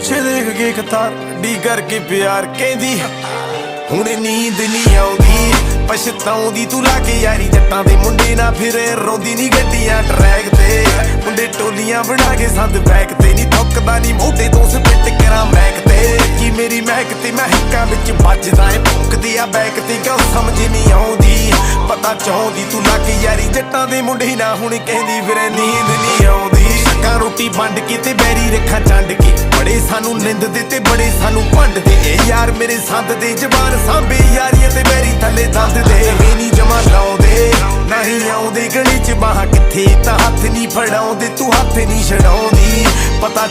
ਪਿੱਛੇ ਦੇਖ ਕੇ ਕਤਾਰ ਡੀ ਕਰਕੇ ਪਿਆਰ ਕਹਿੰਦੀ ਹੁਣ ਨੀਂਦ ਨਹੀਂ ਆਉਂਦੀ ਪਛਤਾਉਂਦੀ ਤੂੰ ਲਾ ਕੇ ਯਾਰੀ ਜੱਟਾਂ ਦੇ ਮੁੰਡੇ ਨਾ ਫਿਰੇ ਰੋਂਦੀ ਨਹੀਂ ਗੱਡੀਆਂ ਟਰੈਕ ਤੇ ਮੁੰਡੇ ਟੋਲੀਆਂ ਬਣਾ ਕੇ ਸੰਦ ਬੈਕ ਤੇ ਨਹੀਂ ਥੁੱਕਦਾ ਨਹੀਂ ਮੋਢੇ ਤੋਂ ਸਪਿੱਟ ਕਰਾਂ ਮੈਕ ਤੇ ਕੀ ਮੇਰੀ ਮਹਿਕ ਤੇ ਮਹਿਕਾਂ ਵਿੱਚ ਵੱਜਦਾ ਏ ਭੁੱਕਦੀ ਆ ਬੈਕ ਤੇ ਕਿਉਂ ਸਮਝ ਨਹੀਂ ਆਉਂਦੀ ਪਤਾ ਚਾਹੁੰਦੀ ਤੂੰ ਲਾ ਕੇ ਯਾਰੀ ਜੱਟਾਂ ਦੇ ਮੁੰਡੇ ਨਾ ਹੁਣ ਕਹਿੰਦੀ ਫਿਰੇ ਨੀਂਦ ਨਹੀਂ ਆਉਂਦੀ ਸ਼ੱਕਾਂ ਰੋਟੀ ਵੰਡ ਕੇ ਤੇ ਬੈਰੀ ਰੱਖਾਂ ਚੰਡ ਕੇ ਬੜੇ ਸਾਨੂੰ ਨਿੰਦਦੇ ਤੇ ਬੜੇ ਸਾਨੂੰ ਭੰਡਦੇ ਏ ਯਾਰ ਮੇਰੇ ਸੰਦ ਦੇ ਜ਼ਬਾਨ ਸਾਂਭੇ ਯਾਰੀਆਂ ਤੇ ਬੈਰੀ ਥੱਲੇ ਦੰਦ ਦੇ ਨਹੀਂ ਜਮਾ ਲਾਉਂਦੇ ਨਹੀਂ ਆਉਂਦੇ ਗਲੀ ਚ ਬਾਹਾਂ ਕਿੱਥੇ ਤਾਂ ਹੱਥ ਨਹੀਂ ਫੜਾਉਂਦੇ ਤੂੰ ਹੱਥ ਨਹੀਂ ਛਡਾਉਂਦੀ ਪਤਾ